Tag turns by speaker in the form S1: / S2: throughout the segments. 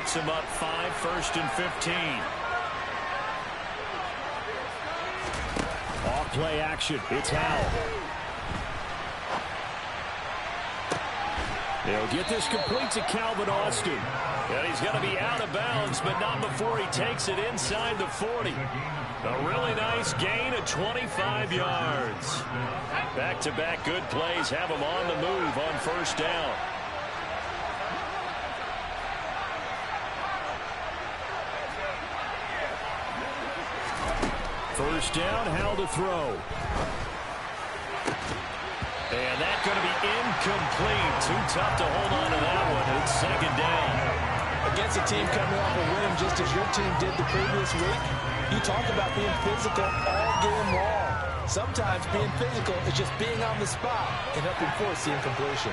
S1: sets him up 5, 1st and 15. Off play action. It's Howell. He'll get this complete to Calvin Austin. And he's going to be out of bounds, but not before he takes it inside the 40. A really nice gain of 25 yards. Back-to-back good plays have him on the move on 1st down. First down, Howell to throw. And that's going to be incomplete. Too tough to hold on to that one. It's 2nd down.
S2: Against a team coming off a win just as your team did the previous week, you talk about being physical all game long. Sometimes being physical is just being on the spot and helping force the incompletion.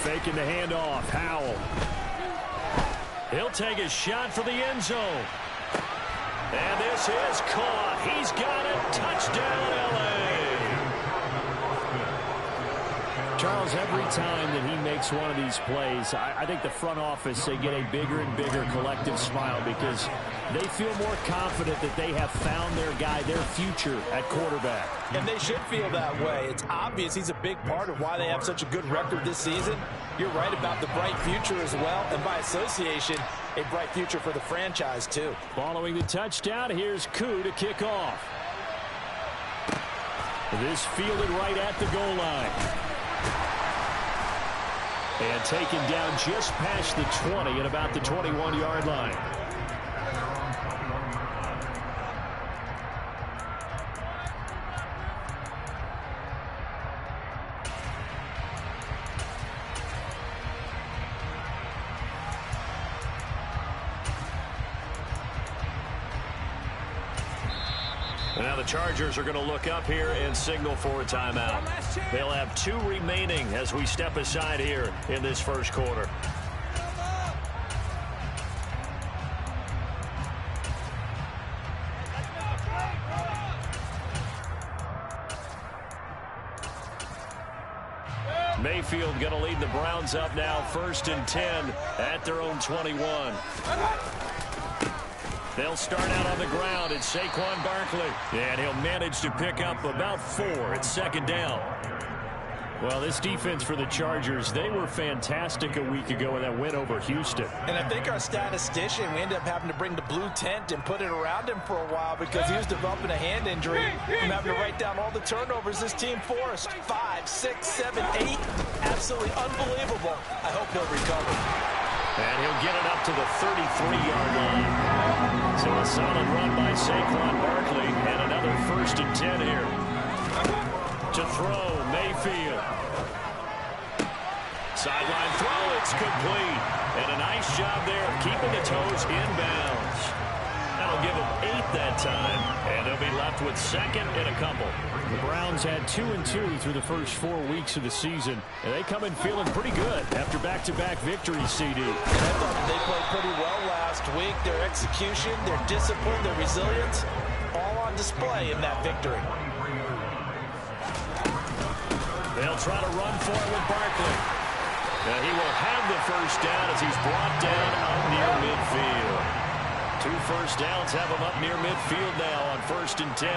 S1: Faking the handoff. Howell. He'll take a shot for the end zone. And this is caught. He's got it. Touchdown, L.A. Charles, every time that he makes one of these plays, I think the front office, they get a bigger and bigger collective smile because they feel more confident that they have found their guy, their future at quarterback.
S2: And they should feel that way. It's obvious he's a big part of why they have such a good record this season. You're right about the bright future as well, and by association, a bright future for the franchise too.
S1: Following the touchdown, here's Koo to kick off. This fielded right at the goal line. And taken down just past the 20 at about the 21-yard line. Now the Chargers are going to look up here and signal for a timeout. They'll have 2 remaining as we step aside here in this first quarter. Mayfield going to lead the Browns up now, 1st and 10 at their own 21. They'll start out on the ground. It's Saquon Barkley. And he'll manage to pick up about 4 at 2nd down. Well, this defense for the Chargers, they were fantastic a week ago in that win over Houston.
S2: And I think our statistician, we ended up having to bring the blue tent and put it around him for a while because he was developing a hand injury from having to write down all the turnovers this team forced. 5, 6, 7, 8. Absolutely unbelievable. I hope he'll recover.
S1: And he'll get it up to the 33-yard line. So a solid run by Saquon Barkley and another 1st and 10 here. To throw, Mayfield. Sideline throw, it's complete. And a nice job there of keeping the toes inbounds. That'll give him 8 that time. And they'll be left with 2nd and a couple. The Browns had 2-2 through the first 4 weeks of the season. And they come in feeling pretty good after back-to-back victories, CD.
S2: And I thought they played pretty well last week. Their execution, their discipline, their resilience, all on display in that victory.
S1: They'll try to run for it with Barkley. And he will have the 1st down as he's brought down up near midfield. 2 first downs have him up near midfield now on 1st and 10.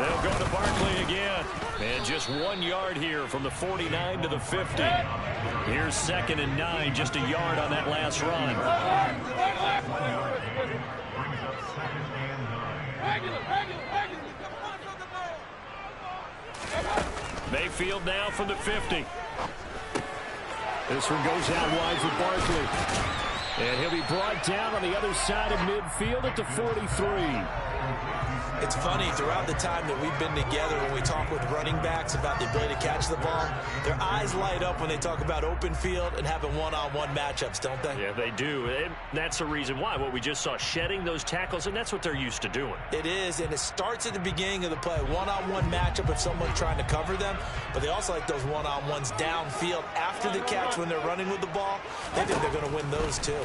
S1: They'll go to Barkley again. And just 1 yard here from the 49 to the 50. Here's 2nd and 9, just a yard on that last run. Mayfield now from the 50. This one goes out wide for Barkley. And he'll be brought down on the other side of midfield at the 43.
S2: It's funny, throughout the time that we've been together, when we talk with running backs about the ability to catch the ball, their eyes light up when they talk about open field and having one-on-one matchups, don't they?
S1: Yeah, they do. And that's the reason why. What we just saw, shedding those tackles, and that's what they're used to doing.
S2: It is, and it starts at the beginning of the play. One-on-one matchup if someone's trying to cover them, but they also like those one-on-ones downfield after the catch when they're running with the ball. They think they're going to win those, too.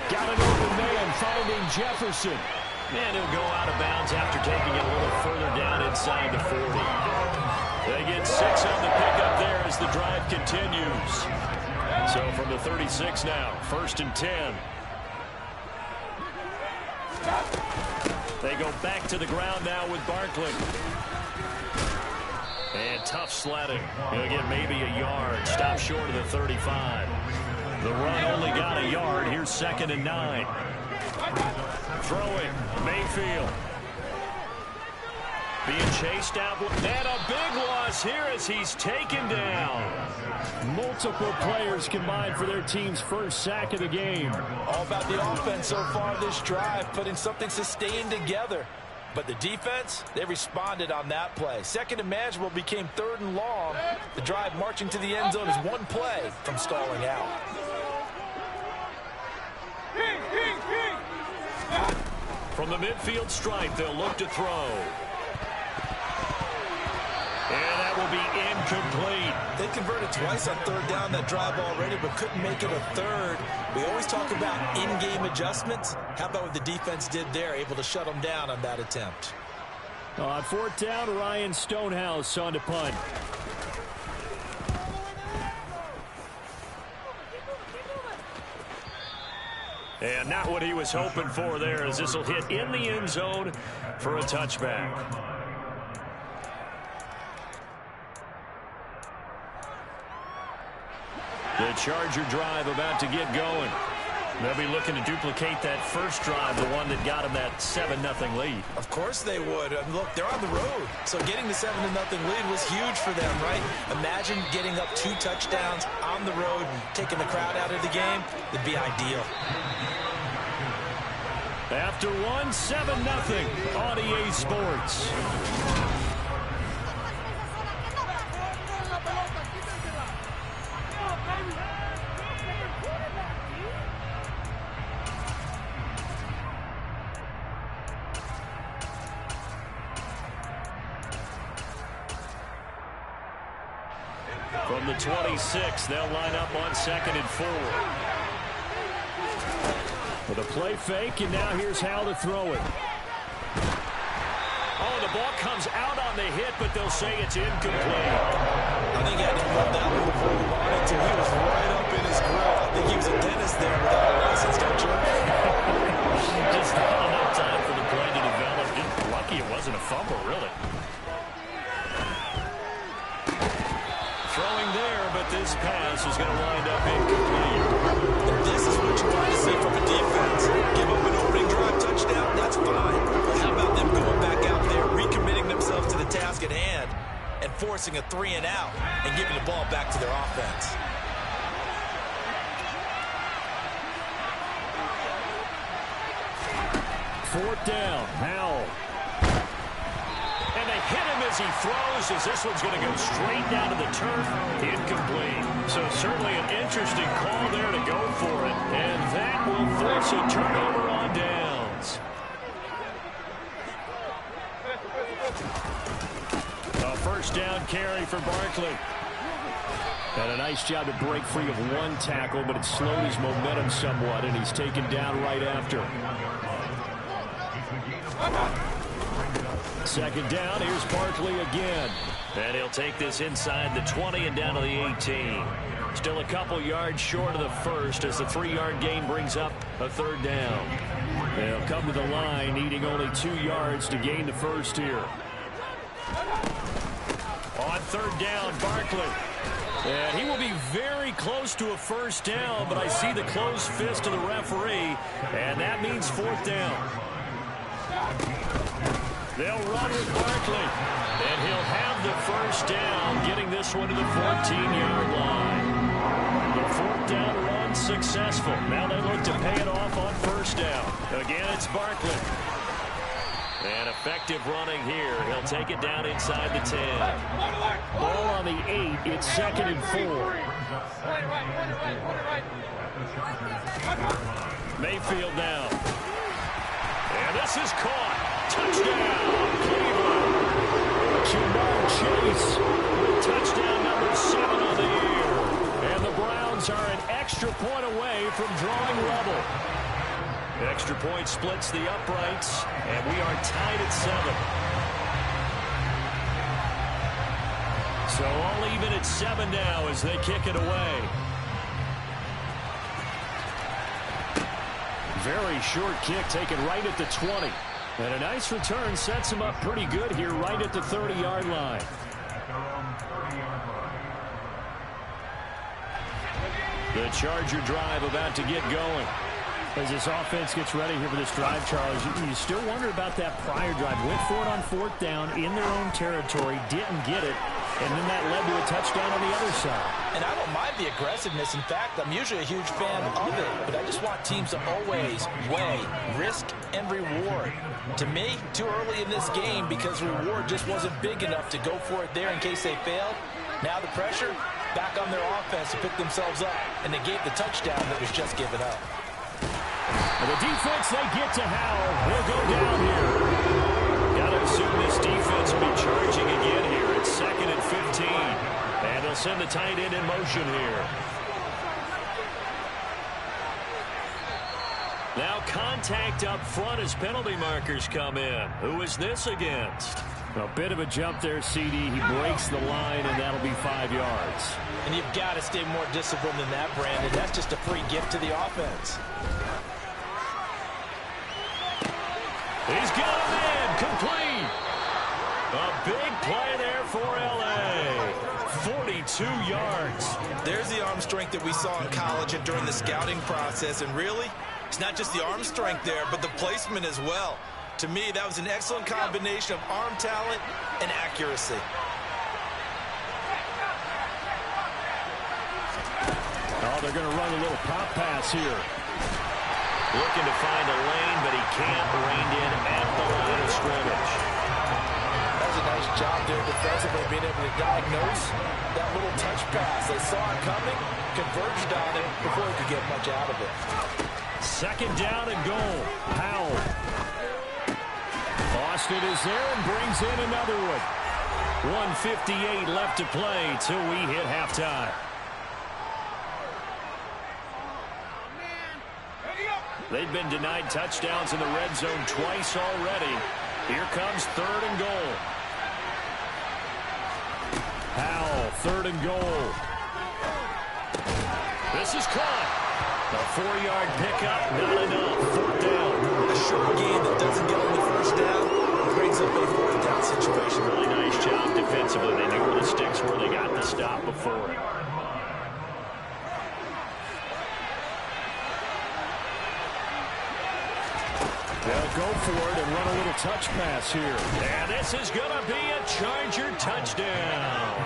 S1: Got an open man, following Jefferson. And he'll go out of bounds after taking it a little further down inside the 40. They get And 6 on the pickup there as the drive continues. So from the 36 now, 1st and 10. They go back to the ground now with Barkley. And tough sledding. He'll get maybe a yard. Stop short of the 35. The run only got a yard. Here's 2nd and 9. Throwing. Mayfield. Being chased out. And a big loss here as he's taken down. Multiple players combined for their team's first sack of the game.
S2: All about the offense so far this drive, putting something sustained together. But the defense, they responded on that play. 2nd and manageable became 3rd and long. The drive marching to the end zone is one play from stalling out.
S1: From the midfield stripe, they'll look to throw. And that will be incomplete.
S2: They converted twice on 3rd down that drive already, but couldn't make it a 3rd. We always talk about in-game adjustments. How about what the defense did there, able to shut them down on that attempt?
S1: On 4th down, Ryan Stonehouse on to punt. And not what he was hoping for there, as this will hit in the end zone for a touchback. The Charger drive about to get going. They'll be looking to duplicate that first drive, the one that got them that 7-0 lead.
S2: Of course they would. Look, they're on the road. So getting the 7-0 lead was huge for them, right? Imagine getting up 2 touchdowns on the road, taking the crowd out of the game. It'd be ideal.
S1: After 7-0 on EA Sports. From the 26, they'll line up on 2nd and 4. With a play fake, and now here's how to throw it. Oh, the ball comes out on the hit, but they'll say it's incomplete.
S2: I think he had to run that one before he wanted to. He was right up in his grill. I think he was a dentist there without a license, don't you?
S1: Just not enough time for the play to develop. Just lucky it wasn't a fumble, really. Throwing there, but this pass is going to wind up incomplete.
S2: And this is what you want to see from a defense. Give up an opening drive touchdown, that's fine. But how about them going back out there, recommitting themselves to the task at hand, and forcing a 3-and-out, and giving the ball back to their offense?
S1: Fourth down, Howell. And they hit him as he throws, as this one's going to go straight down to the turf. Incomplete. So certainly an interesting call there to go for it. And that will force a turnover on downs. A first down carry for Barkley. And a nice job to break free of one tackle, but it slowed his momentum somewhat, and he's taken down right after. Second down, here's Barkley again. And he'll take this inside the 20 and down to the 18. Still a couple yards short of the first as the 3-yard gain brings up a third down. They'll come to the line needing only 2 yards to gain the first here. On third down, Barkley. And he will be very close to a first down, but I see the closed fist of the referee, and that means fourth down. They'll run with Barkley, and he'll have the first down, getting this one to the 14-yard line. The fourth down run successful. Now they look to pay it off on first down. Again, it's Barkley. And effective running here. He'll take it down inside the 10. Ball on the 8. It's 2nd and 4. Mayfield now. And this is caught. Touchdown, Cleveland. Jamar Chase. Touchdown number 7 on the year. And the Browns are an extra point away from drawing level. Extra point splits the uprights, and we are tied at 7. So all even at 7 now as they kick it away. Very short kick taken right at the 20. And a nice return sets him up pretty good here right at the 30-yard line. The Charger drive about to get going. As this offense gets ready here for this drive, Charles, you still wonder about that prior drive. Went for it on 4th down in their own territory, didn't get it, and then that led to a touchdown on the other side.
S2: And I don't mind the aggressiveness. In fact, I'm usually a huge fan of it, but I just want teams to always weigh risk and reward. To me, too early in this game because reward just wasn't big enough to go for it there in case they failed. Now the pressure back on their offense to pick themselves up and negate the touchdown that was just given up.
S1: And the defense, they get to Howell. He'll go down here. Got to assume this defense will be charging again here. It's 2nd and 15. And they'll send the tight end in motion here. Now contact up front as penalty markers come in. Who is this against? A bit of a jump there, CD. He breaks the line, and that'll be 5 yards.
S2: And you've got to stay more disciplined than that, Brandon. That's just a free gift to the offense.
S1: He's got him in. Complete. A big play there for L.A. 42 yards.
S2: There's the arm strength that we saw in college and during the scouting process. And really, it's not just the arm strength there, but the placement as well. To me, that was an excellent combination of arm talent and accuracy.
S1: Oh, they're going to run a little pop pass here. Looking to find a lane, but he can't. Reined in at the line of scrimmage.
S2: That was a nice job there defensively, being able to diagnose that little touch pass. They saw it coming, converged on it before he could get much out of it.
S1: 2nd down and goal. Howell. Austin is there and brings in another one. 1:58 left to play till we hit halftime. They've been denied touchdowns in the red zone twice already. Here comes 3rd and goal. Howell, 3rd and goal. This is caught. A 4-yard pickup, not enough. 4th down.
S2: A short game that doesn't get on the 1st down brings up a 4th down situation.
S1: Really nice job defensively. They knew where the sticks were. They got the stop before it. They'll go for it and run a little touch pass here. And this is going to be a Charger touchdown.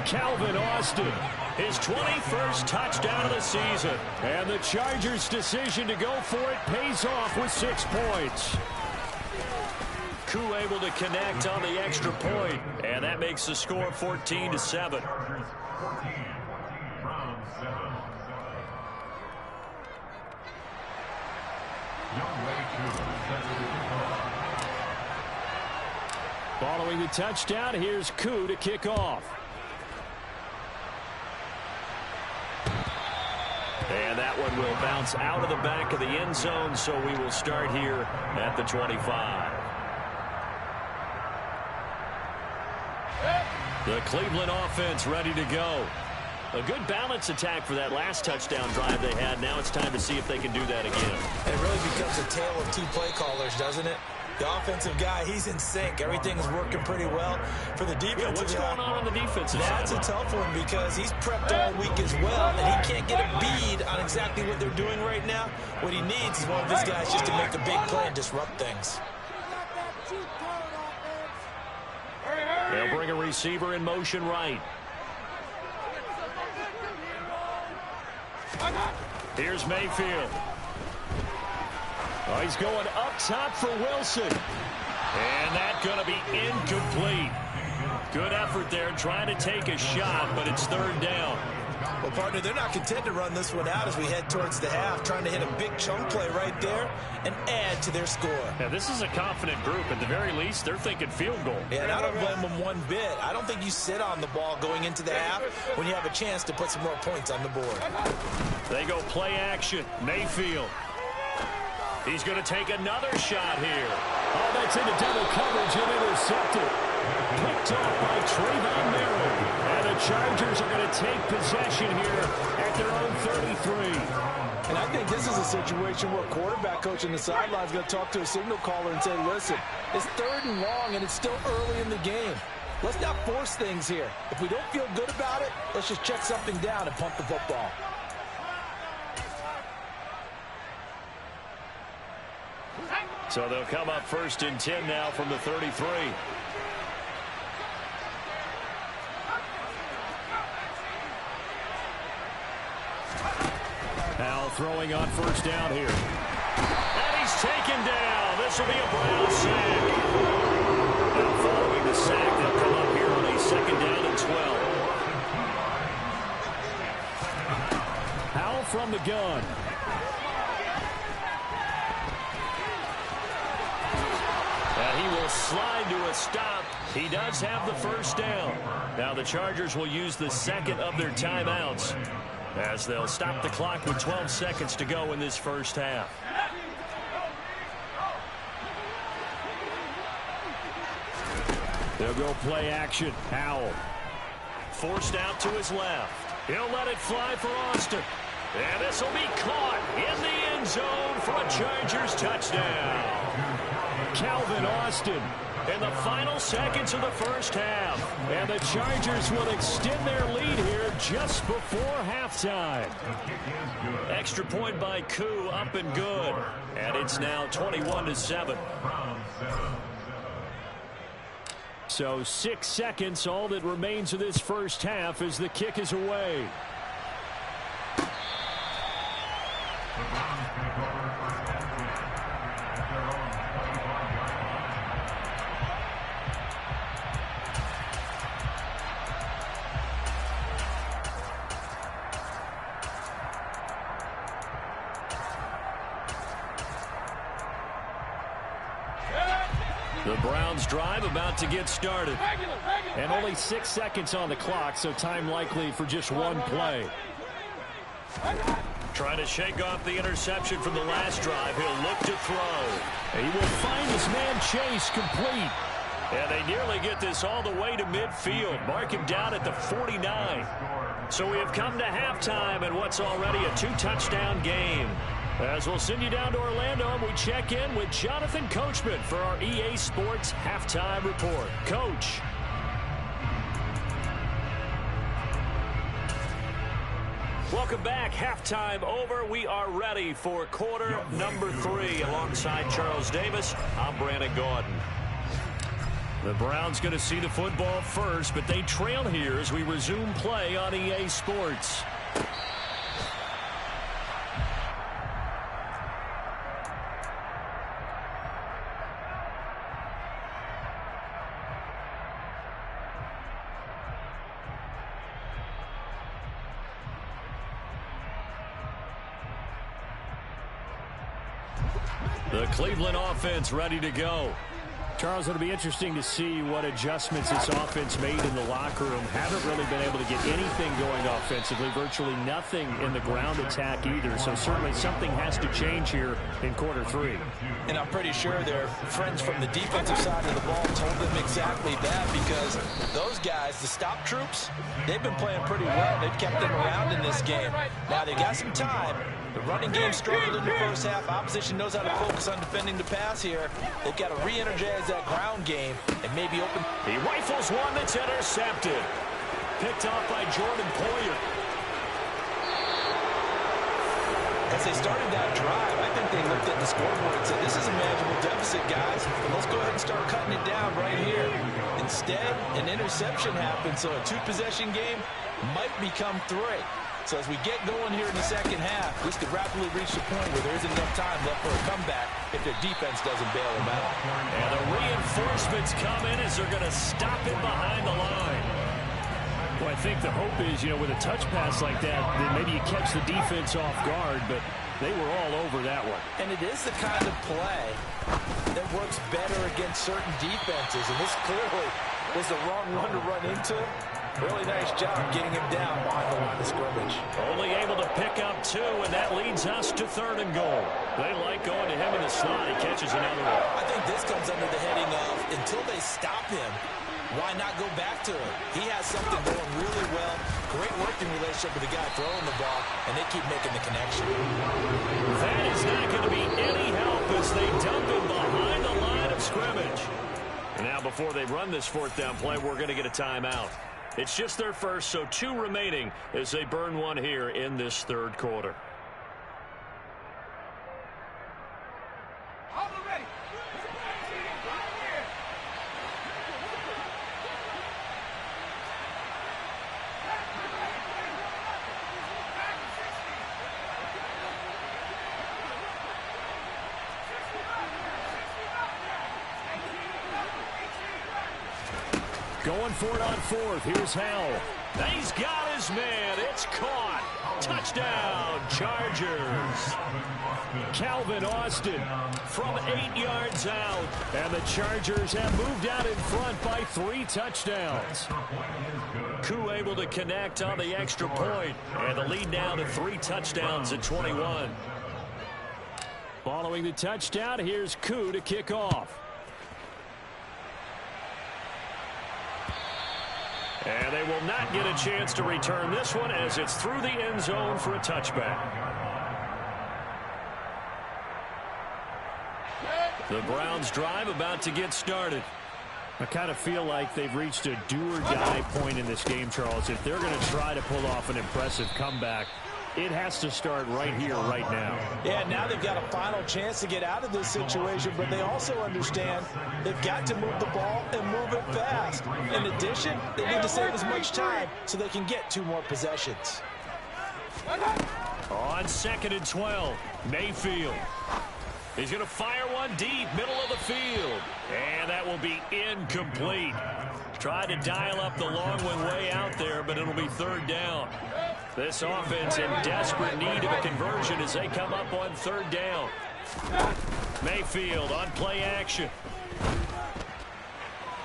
S1: Calvin Austin, his 21st touchdown of the season. And the Chargers' decision to go for it pays off with 6 points. Koo able to connect on the extra point. And that makes the score 14-7. Following the touchdown, here's Koo to kick off. And that one will bounce out of the back of the end zone, so we will start here at the 25. The Cleveland offense ready to go. A good balance attack for that last touchdown drive they had. Now it's time to see if they can do that again.
S2: It really becomes a tale of 2 play callers, doesn't it? The offensive guy, he's in sync. Everything's working pretty well. For the defensive
S1: what's going on the defensive side?
S2: That's a tough one because he's prepped all week as well, and he can't get a bead on exactly what they're doing right now. What he needs is one of his guys just to make a big play and disrupt things.
S1: They'll bring a receiver in motion right. Here's Mayfield. Oh, he's going up top for Wilson. And that's going to be incomplete. Good effort there trying to take a shot, but it's 3rd down.
S2: Well, partner, they're not content to run this one out as we head towards the half, trying to hit a big chunk play right there and add to their score.
S1: Yeah, this is a confident group. At the very least, they're thinking field goal.
S2: Yeah, and I don't blame them one bit. I don't think you sit on the ball going into the half when you have a chance to put some more points on the board.
S1: They go play action. Mayfield. He's going to take another shot here. Oh, that's into double coverage and intercepted. Picked up by Trayvon Merritt. Chargers are going to take possession here at their own 33.
S2: And I think this is a situation where a quarterback coach on the sideline is going to talk to a signal caller and say, listen, it's 3rd and long, and it's still early in the game. Let's not force things here. If we don't feel good about it, let's just check something down and pump the football.
S1: So they'll come up 1st and 10 now from the 33. Now throwing on 1st down here. And he's taken down. This will be a Brown sack. Now following the sack, they'll come up here on a 2nd down and 12. Howell from the gun. And he will slide to a stop. He does have the 1st down. Now the Chargers will use the 2nd of their timeouts, as they'll stop the clock with 12 seconds to go in this 1st half. They'll go play action. Howell forced out to his left. He'll let it fly for Austin. And this will be caught in the end zone for a Chargers touchdown. Calvin Austin in the final seconds of the 1st half. And the Chargers will extend their lead here just before halftime. Extra point by Koo, up and good. And it's now 21-7. So 6 seconds, all that remains of this 1st half as the kick is away. The Browns drive about to get started. And only 6 seconds on the clock, so time likely for just one play. Trying to shake off the interception from the last drive. He'll look to throw. He will find his man Chase complete. And they nearly get this all the way to midfield. Mark him down at the 49. So we have come to halftime in what's already a 2-touchdown game. As we'll send you down to Orlando, and we check in with Jonathan Coachman for our EA Sports Halftime Report. Coach. Welcome back. Halftime over. We are ready for quarter number 3. Alongside Charles Davis, I'm Brandon Gaudin. The Browns going to see the football first, but they trail here as we resume play on EA Sports. The Cleveland offense ready to go. Charles, it'll be interesting to see what adjustments this offense made in the locker room. Haven't really been able to get anything going offensively. Virtually nothing in the ground attack either. So certainly something has to change here in quarter 3.
S2: And I'm pretty sure their friends from the defensive side of the ball told them exactly that, because those guys, the stop troops, they've been playing pretty well. They've kept them around in this game. Now they got some time. The running game struggled in the 1st half. Opposition knows how to focus on defending the pass here. They've got to re-energize that ground game and maybe open.
S1: He rifles one that's intercepted. Picked off by Jordan Poyer.
S2: As they started that drive, I think they looked at the scoreboard and said, this is a manageable deficit, guys. Let's go ahead and start cutting it down right here. Instead, an interception happened, so a 2-possession game might become 3. So as we get going here in the 2nd half, this could rapidly reach the point where there isn't enough time left for a comeback if their defense doesn't bail them out.
S1: And the reinforcements come in as they're going to stop it behind the line. Well, I think the hope is, with a touch pass like that maybe you catch the defense off guard, but they were all over that one.
S2: And it is the kind of play that works better against certain defenses, and this clearly was the wrong one to run into. Really nice job getting him down behind the line of scrimmage.
S1: Only able to pick up 2, and that leads us to 3rd and goal. They like going to him in the slot. He catches another one.
S2: I think this comes under the heading of, until they stop him, why not go back to him? He has something going really well working relationship with the guy throwing the ball, and they keep making the connection.
S1: That is not going to be any help as they dump him behind the line of scrimmage. And now before they run this fourth down play, we're going to get a timeout. It's just their first, so 2 remaining as they burn one here in this third quarter. Going for it on fourth. Here's Howell. He's got his man. It's caught. Touchdown, Chargers. Calvin Austin from 8 yards out. And the Chargers have moved out in front by 3 touchdowns. Koo able to connect on the extra point. And the lead now to 3 touchdowns at 21. Following the touchdown, here's Koo to kick off. And they will not get a chance to return this one as it's through the end zone for a touchback. The Browns drive about to get started. I kind of feel like they've reached a do-or-die point in this game, Charles. If they're going to try to pull off an impressive comeback, it has to start right here, right now.
S2: Yeah, now they've got a final chance to get out of this situation, but they also understand they've got to move the ball and move it fast. In addition, they need to save as much time so they can get 2 more possessions.
S1: On 2nd and 12, Mayfield. He's going to fire one deep, middle of the field. And that will be incomplete. Tried to dial up the long one way out there, but it'll be 3rd down. This offense in desperate need of a conversion as they come up on 3rd down. Mayfield on play action.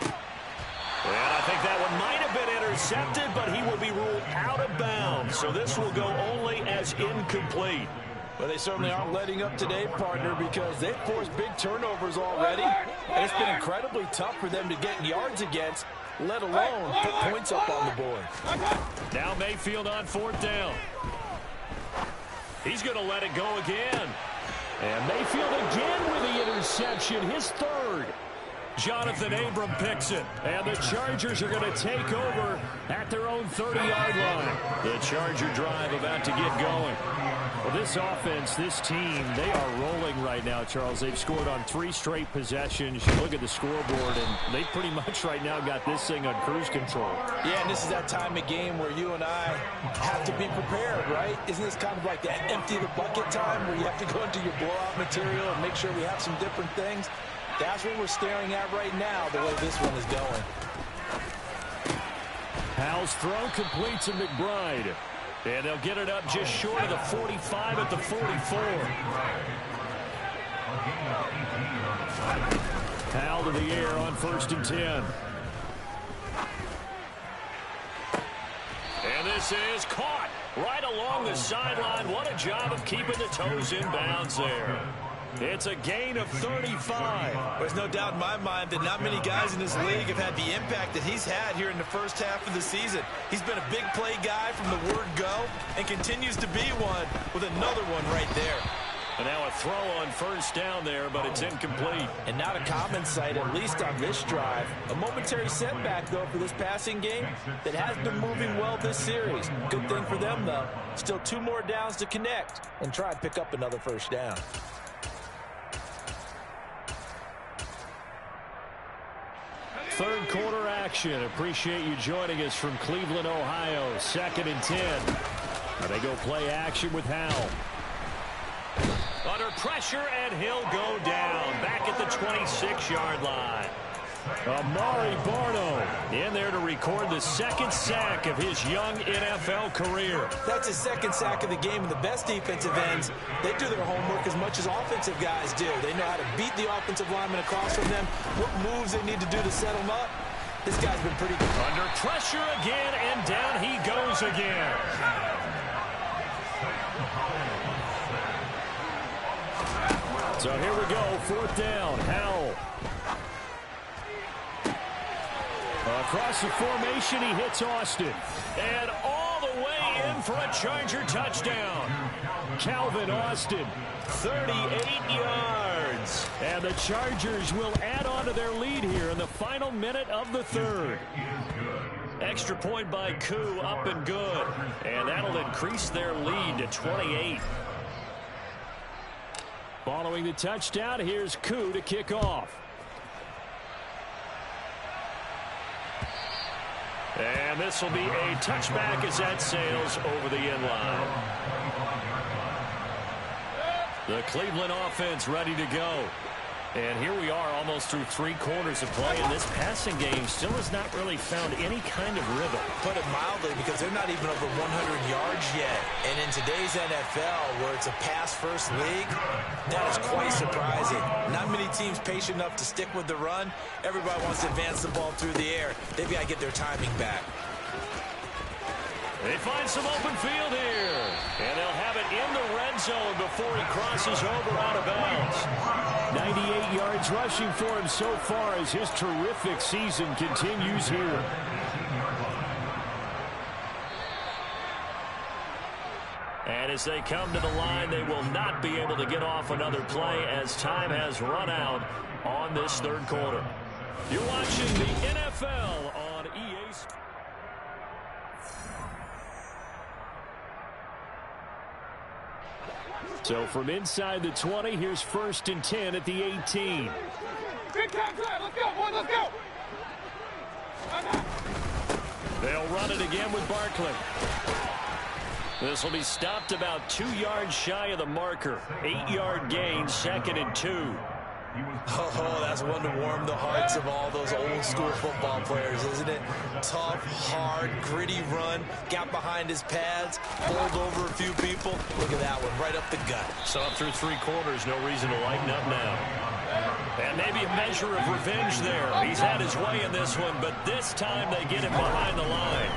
S1: And I think that one might have been intercepted, but he will be ruled out of bounds. So this will go only as incomplete.
S2: Well, they certainly aren't letting up today, partner, because they've forced big turnovers already. And it's been incredibly tough for them to get yards against, let alone put points up on the board.
S1: Now Mayfield on 4th down. He's going to let it go again. And Mayfield again with the interception, his 3rd. Jonathan Abram picks it. And the Chargers are going to take over at their own 30-yard line. The Charger drive about to get going. Well, this offense, this team, they are rolling right now, Charles. They've scored on 3 straight possessions. You look at the scoreboard, and they pretty much right now got this thing on cruise control.
S2: Yeah, and this is that time of game where you and I have to be prepared, right? Isn't this kind of like the empty the bucket time where you have to go into your blowout material and make sure we have some different things? That's what we're staring at right now, the way this one is going.
S1: Howell's throw complete to McBride. And they'll get it up just short of the 45 at the 44. Howell to the air on 1st and 10. And this is caught right along the sideline. What a job of keeping the toes in bounds there. It's a gain of 35.
S2: There's no doubt in my mind that not many guys in this league have had the impact that he's had here in the first half of the season. He's been a big play guy from the word go and continues to be one with another one right there.
S1: And now a throw on 1st down there, but it's incomplete.
S2: And not a common sight, at least on this drive. A momentary setback, though, for this passing game that has been moving well this series. Good thing for them, though. Still 2 more downs to connect and try and pick up another 1st down.
S1: Third quarter action. Appreciate you joining us from Cleveland, Ohio. 2nd and 10. Now they go play action with Howell. Under pressure, and he'll go down. Back at the 26-yard line. Amari Barno in there to record the 2nd sack of his young NFL career.
S2: That's his 2nd sack of the game, and the best defensive ends, they do their homework as much as offensive guys do. They know how to beat the offensive lineman across from them, what moves they need to do to set them up. This guy's been pretty good.
S1: Under pressure again, and down he goes again. So here we go, 4th down, Howell. Across the formation, he hits Austin. And all the way in for a Charger touchdown. Calvin Austin, 38 yards. And the Chargers will add on to their lead here in the final minute of the third. Extra point by Koo, up and good. And that'll increase their lead to 28. Following the touchdown, here's Koo to kick off. And this will be a touchback as that sails over the end line. The Cleveland offense ready to go. And here we are almost through 3 quarters of play, and this passing game still has not really found any kind of rhythm.
S2: Put it mildly, because they're not even over 100 yards yet. And in today's NFL, where it's a pass-first league, that is quite surprising. Not many teams patient enough to stick with the run. Everybody wants to advance the ball through the air. They've got to get their timing back.
S1: They find some open field here. And they'll have it in the red zone before he crosses over out of bounds. 98 yards rushing for him so far as his terrific season continues here. And as they come to the line, they will not be able to get off another play as time has run out on this third quarter. You're watching the NFL on EA. So from inside the 20, here's 1st and 10 at the 18.
S3: Big time drive. Let's go, boy. Let's go.
S1: They'll run it again with Barkley. This will be stopped about 2 yards shy of the marker. 8-yard gain, 2nd and 2.
S2: Oh, that's one to warm the hearts of all those old-school football players, isn't it? Tough, hard, gritty run. Got behind his pads, pulled over a few people. Look at that one, right up the gut.
S1: So up through 3 quarters, no reason to lighten up now. And maybe a measure of revenge there. He's had his way in this one, but this time they get him behind the line.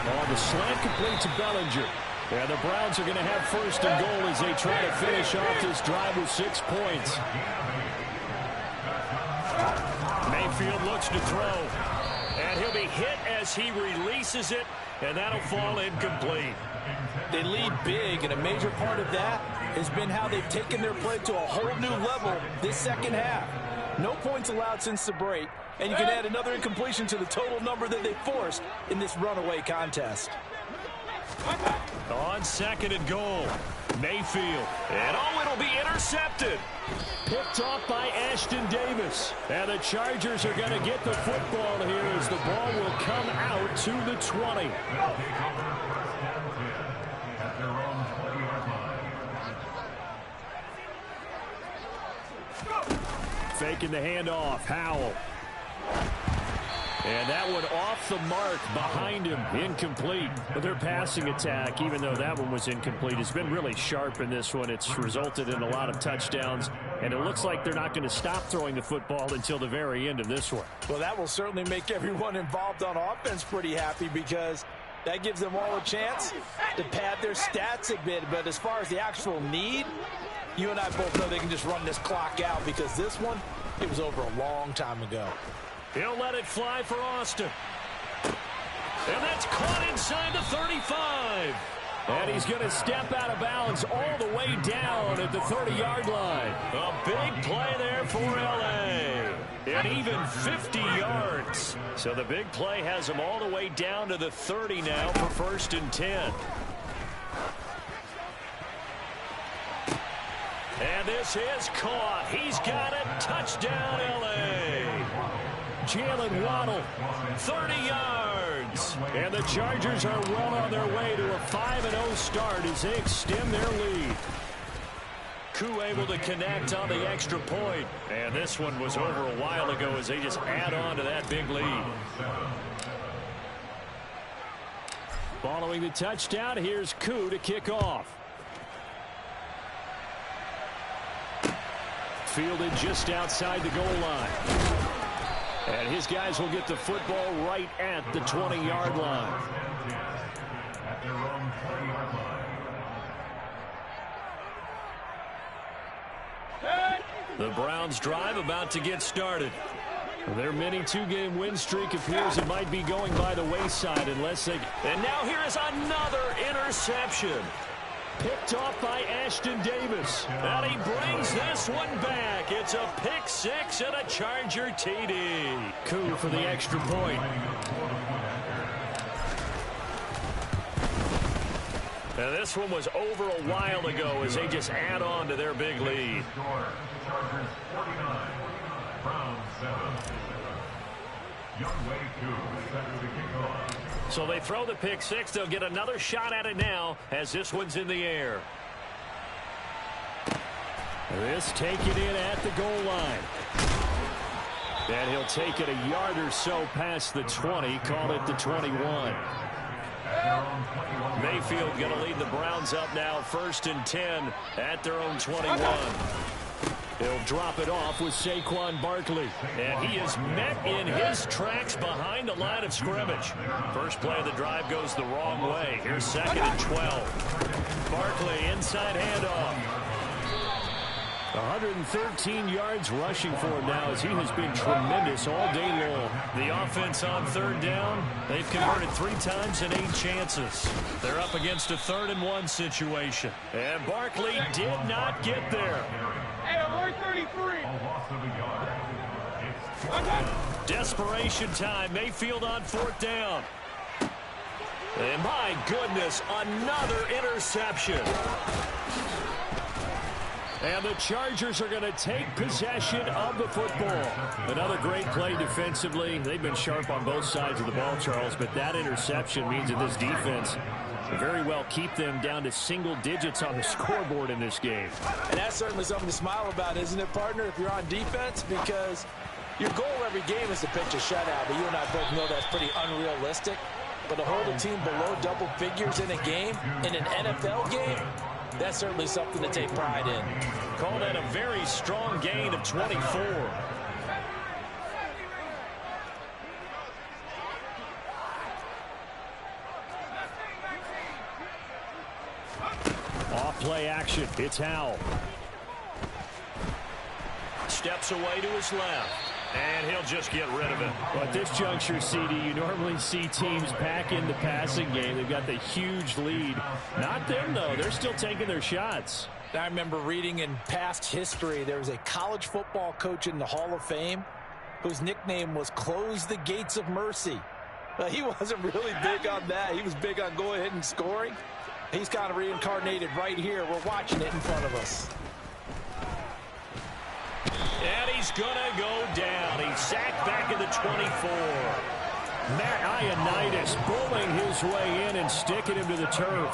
S1: Oh, the slant complete to Bellinger. And the Browns are going to have 1st and goal as they try to finish off this drive with 6 points. Mayfield looks to throw. And he'll be hit as he releases it, and that'll fall incomplete.
S2: They lead big, and a major part of that has been how they've taken their play to a whole new level this second half. No points allowed since the break, and you can add another incompletion to the total number that they forced in this runaway contest.
S1: On 2nd and goal, Mayfield. And oh, it'll be intercepted. Picked off by Ashton Davis. And the Chargers are going to get the football here as the ball will come out to the 20. Faking the handoff, Howell. And that one off the mark behind him, incomplete. But their passing attack, even though that one was incomplete, has been really sharp in this one. It's resulted in a lot of touchdowns, and it looks like they're not going to stop throwing the football until the very end of this one.
S2: Well, that will certainly make everyone involved on offense pretty happy, because that gives them all a chance to pad their stats a bit. But as far as the actual need, you and I both know they can just run this clock out, because this one, it was over a long time ago.
S1: He'll let it fly for Austin. And that's caught inside the 35. And he's going to step out of bounds all the way down at the 30-yard line. A big play there for L.A. And even 50 yards. So the big play has him all the way down to the 30 now for 1st and 10. And this is caught. He's got it. Touchdown, L.A. Jalen Waddle, 30 yards. And the Chargers are well on their way to a 5-0 start as they extend their lead. Koo able to connect on the extra point. And this one was over a while ago as they just add on to that big lead. Following the touchdown, here's Koo to kick off. Fielded just outside the goal line. And his guys will get the football right at the 20-yard line. The Browns drive about to get started. Their mini two-game win streak appears it might be going by the wayside unless they... And now here is another interception. Picked off by Ashton Davis. And he brings this one back. It's a pick six and a Charger TD. Coup for the extra point. And this one was over a while ago as they just add on to their big lead.
S4: Chargers 49, Browns 7. Youngway 2 set to kick off.
S1: So they throw the pick six. They'll get another shot at it now as this one's in the air. This taken in at the goal line. And he'll take it a yard or so past the 20. Call it the 21. Mayfield going to lead the Browns up now 1st and 10 at their own 21. He'll drop it off with Saquon Barkley. And he is met in his tracks behind the line of scrimmage. First play of the drive goes the wrong way. Here's 2nd and 12. Barkley inside handoff. 113 yards rushing for him now as he has been tremendous all day long. The offense on 3rd down. They've converted 3 times and 8 chances. They're up against a 3rd and 1 situation. And Barkley did not get there.
S3: Hey, alert 33.
S1: Desperation time. Mayfield on 4th down. And my goodness, another interception. And the Chargers are going to take possession of the football. Another great play defensively. They've been sharp on both sides of the ball, Charles, but that interception means that this defense will very well keep them down to single digits on the scoreboard in this game.
S2: And that's certainly something to smile about, isn't it, partner, if you're on defense? Because your goal every game is to pitch a shutout, but you and I both know that's pretty unrealistic. But to hold a team below double figures in a game, in an NFL game, that's certainly something to take pride in.
S1: Called that a very strong gain of 24. Off play action. It's Howell. Steps away to his left. And he'll just get rid of it. Well, at this juncture, CD, you normally see teams pack in the passing game. They've got the huge lead. Not them, though. They're still taking their shots.
S2: I remember reading in past history, there was a college football coach in the Hall of Fame whose nickname was Close the Gates of Mercy. He wasn't really big on that. He was big on going ahead and scoring. He's kind of reincarnated right here. We're watching it in front of us.
S1: And he's going to go down. He's sacked back at the 24. Matt Ioannidis bullying his way in and sticking him to the turf.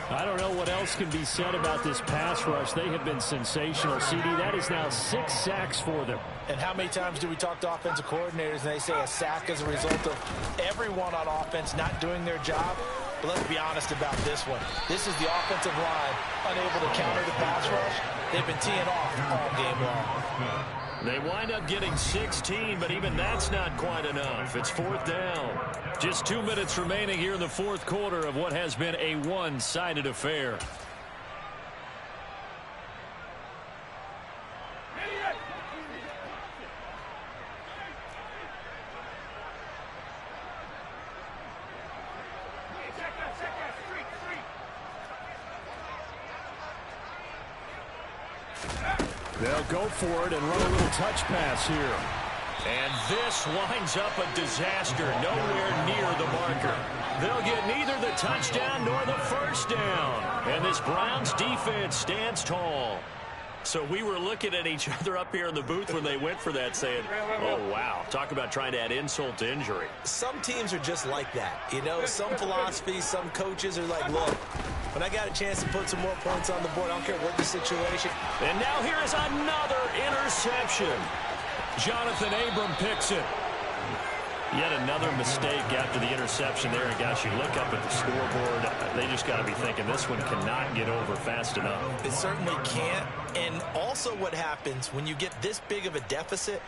S1: I don't know what else can be said about this pass rush. They have been sensational, CD. That is now 6 sacks for them.
S2: And how many times do we talk to offensive coordinators and they say a sack is a result of everyone on offense not doing their job? But let's be honest about this one. This is the offensive line unable to counter the pass rush. They've been teeing off all game long.
S1: They wind up getting 16, but even that's not quite enough. It's 4th down. Just 2 minutes remaining here in the 4th quarter of what has been a one-sided affair. They'll go for it and run a little touch pass here. And this winds up a disaster, nowhere near the marker. They'll get neither the touchdown nor the first down. And this Browns defense stands tall. So we were looking at each other up here in the booth when they went for that saying, oh, wow, talk about trying to add insult to injury.
S2: Some teams are just like that. You know, some philosophies, some coaches are like, look, when I got a chance to put some more points on the board, I don't care what the situation.
S1: And now here is another interception. Jonathan Abram picks it. Yet another mistake after the interception there. And gosh, you look up at the scoreboard, they just got to be thinking this one cannot get over fast enough.
S2: It certainly can't. And also what happens when you get this big of a deficit,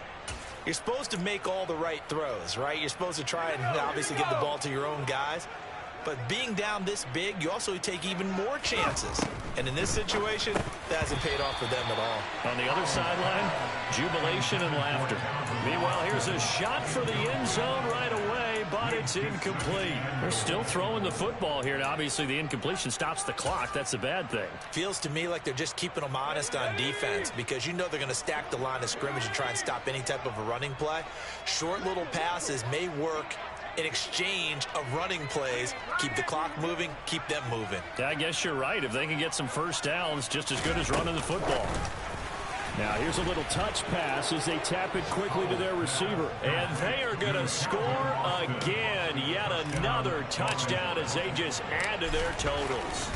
S2: you're supposed to make all the right throws, right? You're supposed to try and obviously get the ball to your own guys. But being down this big, you also take even more chances. And in this situation, that hasn't paid off for them at all.
S1: On the other sideline, jubilation and laughter. Meanwhile, here's a shot for the end zone right away, but it's incomplete. They're still throwing the football here. Now, obviously, the incompletion stops the clock. That's a bad thing.
S2: Feels to me like they're just keeping them honest on defense because you know they're going to stack the line of scrimmage and try and stop any type of a running play. Short little passes may work in exchange of running plays. Keep the clock moving, keep them moving.
S1: Yeah, I guess you're right. If they can get some first downs, just as good as running the football. Now here's a little touch pass as they tap it quickly to their receiver. And they are going to score again. Yet another touchdown as they just add to their totals.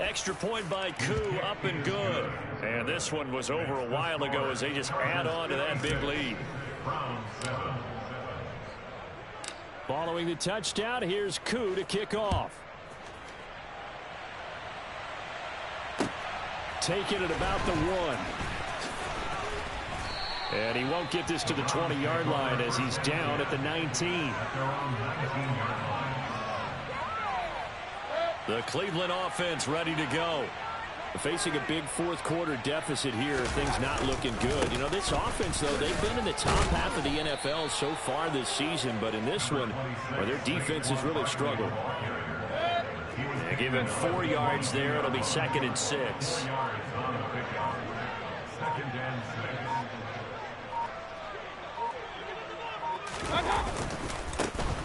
S1: Extra point by Koo, up and good. And this one was over a while ago as they just add on to that big lead. Following the touchdown, here's Koo to kick off. Taking it about the 1. And he won't get this to the 20-yard line as he's down at the 19. The Cleveland offense ready to go. Facing a big fourth-quarter deficit here, things not looking good. You know, this offense, though, they've been in the top half of the NFL so far this season, but in this one, where their defense has really struggled. They give him 4 yards there. It'll be 2nd and 6.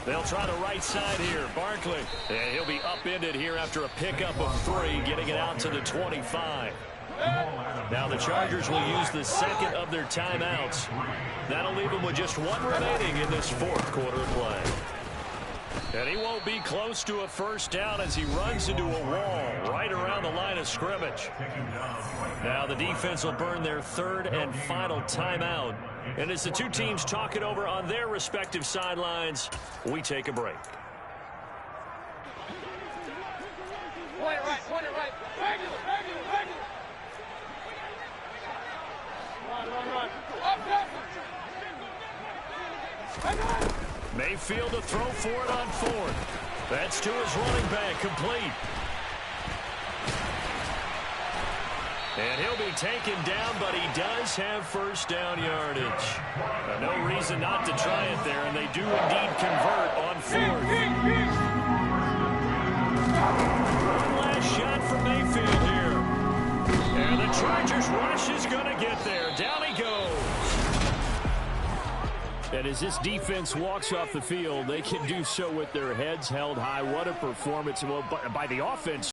S1: They'll try the right side here. Barkley. And he'll be upended here after a pickup of 3, getting it out to the 25. Now the Chargers will use the second of their timeouts. That'll leave them with just 1 remaining in this fourth quarter of play. And he won't be close to a first down as he runs into a wall right around the line of scrimmage. Now the defense will burn their 3rd and final timeout. And as the two teams talk it over on their respective sidelines, we take a break.
S3: Point it right, point it right. Regular. Run. Up.
S1: Mayfield to throw for it on 4th. That's to his running back, complete. And he'll be taken down, but he does have first down yardage. No reason not to try it there, and they do indeed convert on 4th. One last shot for Mayfield here. And the Chargers rush is going to get there. Down he goes. And as this defense walks off the field, they can do so with their heads held high. What a performance by the offense.